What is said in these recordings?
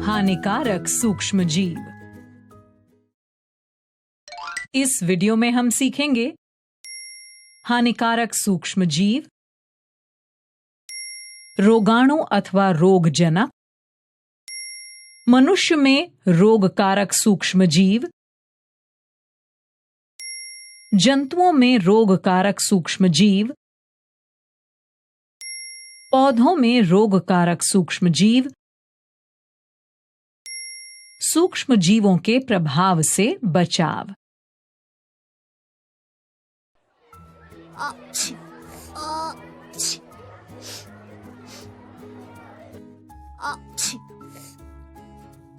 हानिकारक सूक्ष्म जीव। इस वीडियो में हम सीखेंगे हानिकारक सूक्ष्म जीव, रोगाणु अथवा रोगजनक, मनुष्य में रोगकारक सूक्ष्म जीव, जंतुओं में रोगकारक सूक्ष्म जीव, पौधों में रोगकारक सूक्ष्म जीव, सूक्ष्म जीवों के प्रभाव से बचाव।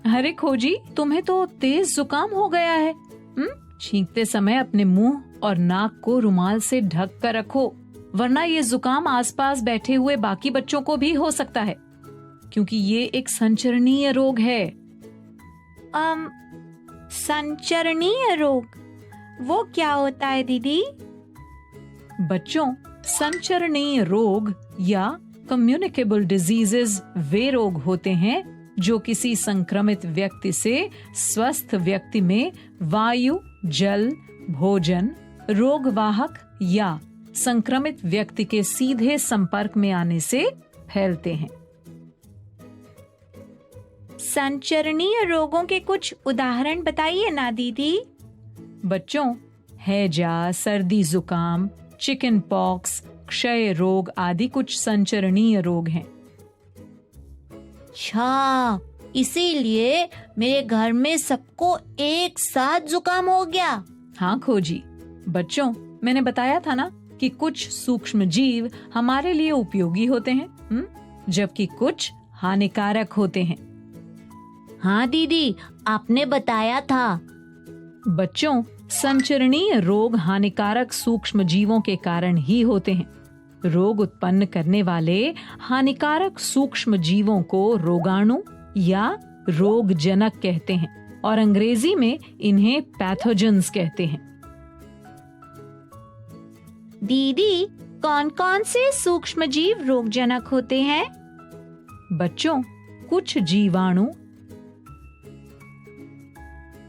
अरे खोजी, तुम्हें तो तेज जुकाम हो गया है। छींकते समय अपने मुंह और नाक को रुमाल से ढक कर रखो, वरना ये जुकाम आसपास बैठे हुए बाकी बच्चों को भी हो सकता है, क्योंकि ये एक संचरणीय रोग है। संचरणीय रोग, वो क्या होता है दीदी? बच्चों, संचरणीय रोग या कम्युनिकेबल डिजीजेस वे रोग होते हैं जो किसी संक्रमित व्यक्ति से स्वस्थ व्यक्ति में वायु, जल, भोजन, रोगवाहक या संक्रमित व्यक्ति के सीधे संपर्क में आने से फैलते हैं। संचरणीय रोगों के कुछ उदाहरण बताइए ना दीदी। बच्चों, हैजा, सर्दी जुकाम, चिकन पॉक्स, क्षय रोग आदि कुछ संचरणीय रोग हैं। अच्छा, इसीलिए मेरे घर में सबको एक साथ जुकाम हो गया। हाँ खोजी, बच्चों मैंने बताया था ना कि कुछ सूक्ष्म जीव हमारे लिए उपयोगी होते हैं, जबकि कुछ हानिकारक होते हैं। हाँ दीदी, आपने बताया था। बच्चों, संचरणीय रोग हानिकारक सूक्ष्म जीवों के कारण ही होते हैं। रोग उत्पन्न करने वाले हानिकारक सूक्ष्म जीवों को रोगाणु या रोगजनक कहते हैं और अंग्रेजी में इन्हें पैथोजेंस कहते हैं। दीदी, कौन कौन से सूक्ष्म जीव रोगजनक होते हैं? बच्चों, कुछ जीवाणु,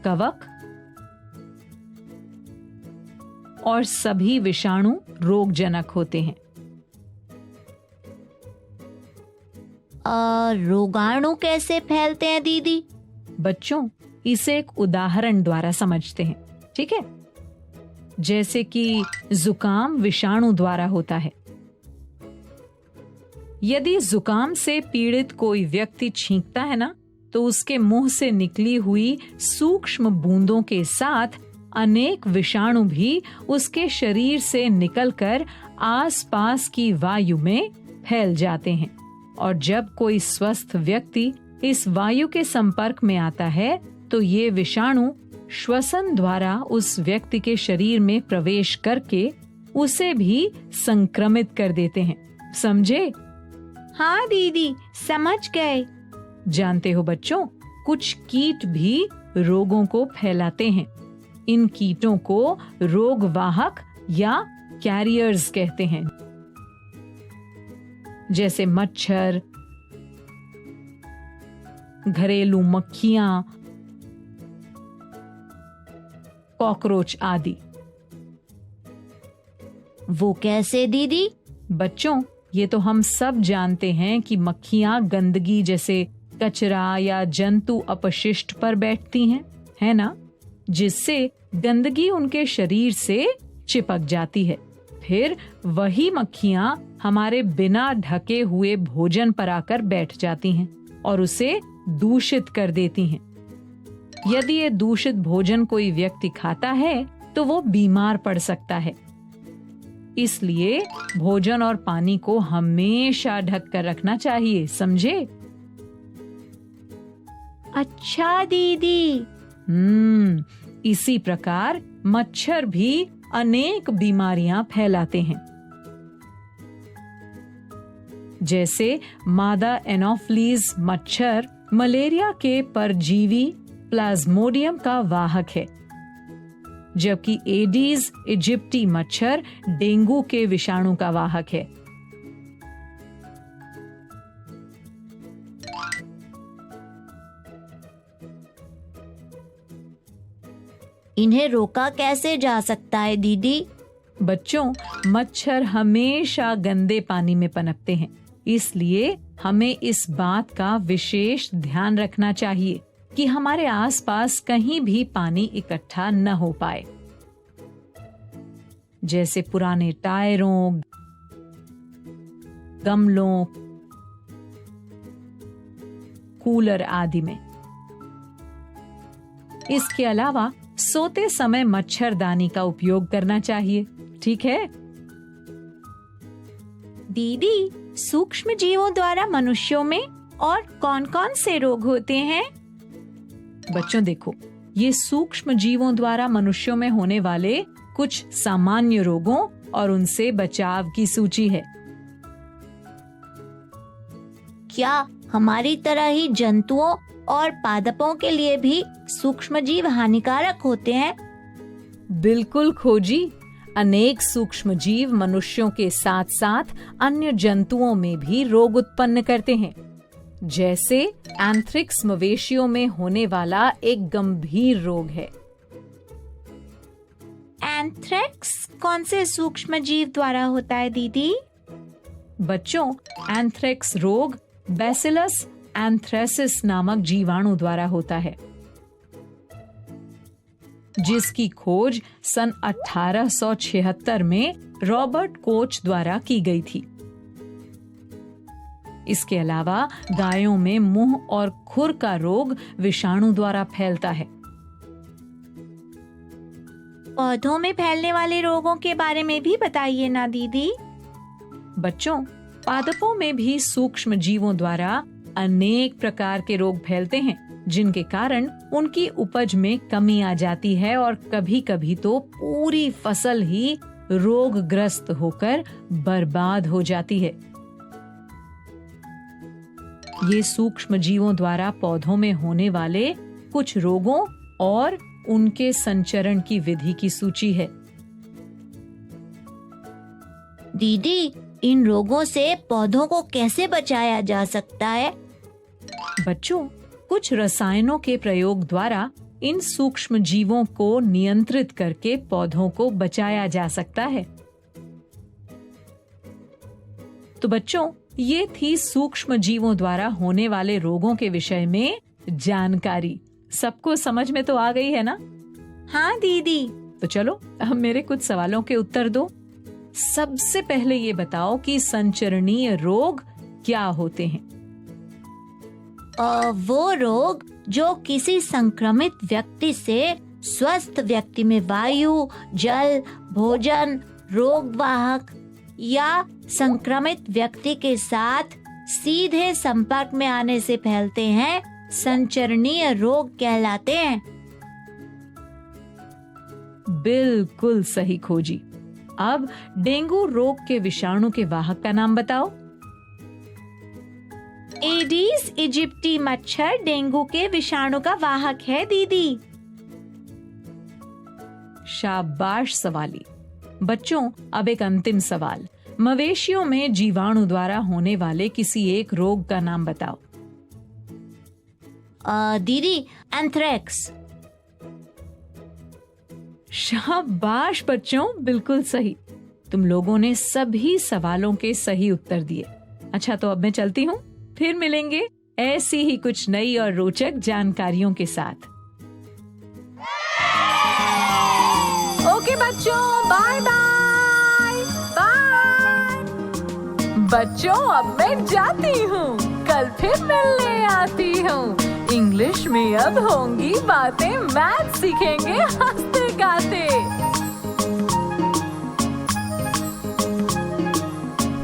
कवक और सभी विषाणु रोगजनक होते हैं। रोगाणु कैसे फैलते हैं दीदी? बच्चों, इसे एक उदाहरण द्वारा समझते हैं, ठीक है? जैसे कि जुकाम विषाणु द्वारा होता है। यदि जुकाम से पीड़ित कोई व्यक्ति छींकता है ना, तो उसके मुंह से निकली हुई सूक्ष्म बूंदों के साथ अनेक विषाणु भी उसके शरीर से निकलकर आसपास की वायु में फैल जाते हैं, और जब कोई स्वस्थ व्यक्ति इस वायु के संपर्क में आता है तो ये विषाणु श्वसन द्वारा उस व्यक्ति के शरीर में प्रवेश करके उसे भी संक्रमित कर देते हैं। समझे? हाँ दीदी, समझ गए। जानते हो बच्चों, कुछ कीट भी रोगों को फैलाते हैं। इन कीटों को रोगवाहक या कैरियर्स कहते हैं, जैसे मच्छर, घरेलू मक्खियां, कॉकरोच आदि। वो कैसे दीदी? बच्चों, ये तो हम सब जानते हैं कि मक्खियां गंदगी जैसे कचरा या जंतु अपशिष्ट पर बैठती हैं, है ना, जिससे गंदगी उनके शरीर से चिपक जाती है। फिर वही मक्खियां हमारे बिना ढके हुए भोजन पर आकर बैठ जाती हैं और उसे दूषित कर देती हैं। यदि ये दूषित भोजन कोई व्यक्ति खाता है तो वो बीमार पड़ सकता है। इसलिए भोजन और पानी को हमेशा ढक कर रखना चाहिए, समझे? अच्छा दीदी। इसी प्रकार मच्छर भी अनेक बीमारियां फैलाते हैं। जैसे मादा एनोफ्लीज मच्छर मलेरिया के परजीवी प्लाज्मोडियम का वाहक है, जबकि एडीज इजिप्टी मच्छर डेंगू के विषाणु का वाहक है। इन्हें रोका कैसे जा सकता है दीदी? बच्चों, मच्छर हमेशा गंदे पानी में पनपते हैं, इसलिए हमें इस बात का विशेष ध्यान रखना चाहिए कि हमारे आसपास कहीं भी पानी इकट्ठा न हो पाए। जैसे पुराने टायरों, गमलों, कूलर आदि में। इसके अलावा सोते समय मच्छरदानी का उपयोग करना चाहिए, ठीक है? दीदी, सूक्ष्म जीवों द्वारा मनुष्यों में और कौन कौन से रोग होते हैं? बच्चों देखो, ये सूक्ष्म जीवों द्वारा मनुष्यों में होने वाले कुछ सामान्य रोगों और उनसे बचाव की सूची है। क्या हमारी तरह ही जंतुओं और पादपों के लिए भी सूक्ष्म जीव हानिकारक होते हैं? बिल्कुल खोजी, अनेक सूक्ष्म जीव मनुष्यों के साथ साथ अन्य जंतुओं में भी रोग उत्पन्न करते हैं। जैसे एंथ्रिक्स मवेशियों में होने वाला एक गंभीर रोग है। एंथ्रेक्स कौन से सूक्ष्म जीव द्वारा होता है दीदी? बच्चों, एंथ्रेक्स रोग बैसिलस एंथ्रेसिस नामक जीवाणु द्वारा होता है, जिसकी खोज सन 1876 में रॉबर्ट कोच द्वारा की गई थी। इसके अलावा गायों में मुंह और खुर का रोग विषाणु द्वारा फैलता है। पौधों में फैलने वाले रोगों के बारे में भी बताइए ना दीदी। बच्चों, पादपों में भी सूक्ष्म जीवों द्वारा अनेक प्रकार के रोग फैलते हैं, जिनके कारण उनकी उपज में कमी आ जाती है और कभी कभी तो पूरी फसल ही रोगग्रस्त होकर बर्बाद हो जाती है। ये सूक्ष्म जीवों द्वारा पौधों में होने वाले कुछ रोगों और उनके संचरण की विधि की सूची है। दीदी, इन रोगों से पौधों को कैसे बचाया जा सकता है? बच्चों, कुछ रसायनों के प्रयोग द्वारा इन सूक्ष्म जीवों को नियंत्रित करके पौधों को बचाया जा सकता है। तो बच्चों, ये थी सूक्ष्म जीवों द्वारा होने वाले रोगों के विषय में जानकारी। सबको समझ में तो आ गई है ना? हाँ दीदी। तो चलो अब मेरे कुछ सवालों के उत्तर दो। सबसे पहले ये बताओ कि संचरणीय रोग क्या होते हैं? वो रोग जो किसी संक्रमित व्यक्ति से स्वस्थ व्यक्ति में वायु, जल, भोजन, रोगवाहक या संक्रमित व्यक्ति के साथ सीधे संपर्क में आने से फैलते हैं, संचरणीय रोग कहलाते हैं। बिल्कुल सही खोजी। अब डेंगू रोग के विषाणु के वाहक का नाम बताओ। एडीज इजिप्टी मच्छर डेंगू के विषाणु का वाहक है दीदी। शाबाश सवाली। बच्चों, अब एक अंतिम सवाल। मवेशियों में जीवाणु द्वारा होने वाले किसी एक रोग का नाम बताओ। दीदी, एंथ्रेक्स। शाबाश बच्चों, बिल्कुल सही। तुम लोगों ने सभी सवालों के सही उत्तर दिए। अच्छा, तो अब मैं चलती हूँ। फिर मिलेंगे ऐसी ही कुछ नई और रोचक जानकारियों के साथ। ओके बच्चों, बाय बाय बाय। बच्चों, अब मैं जाती हूँ, कल फिर मिलने आती हूँ। इंग्लिश में अब होंगी बातें, मैथ सीखेंगे हंसते गाते।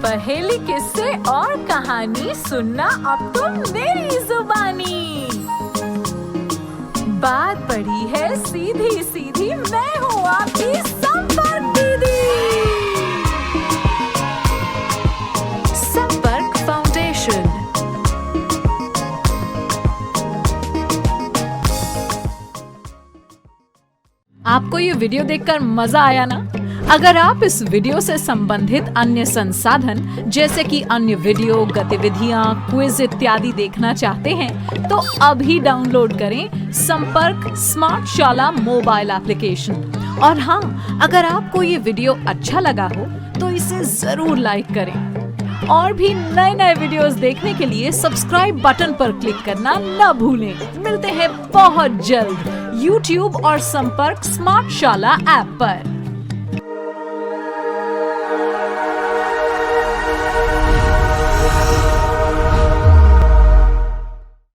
पहेली, किस्से और कहानी सुनना अब तुम मेरी जुबानी। बात पड़ी है सीधी सीधी, मैं हूँ आपकी संपर्क दीदी। संपर्क फाउंडेशन। आपको ये वीडियो देखकर मजा आया ना? अगर आप इस वीडियो से संबंधित अन्य संसाधन जैसे कि अन्य वीडियो, गतिविधियां, क्विज इत्यादि देखना चाहते हैं तो अभी डाउनलोड करें संपर्क स्मार्ट शाला मोबाइल एप्लीकेशन। और हाँ, अगर आपको ये वीडियो अच्छा लगा हो तो इसे जरूर लाइक करें। और भी नए नए वीडियोस देखने के लिए सब्सक्राइब बटन पर क्लिक करना न भूलें। मिलते हैं बहुत जल्द YouTube और संपर्क स्मार्ट शाला ऐप पर।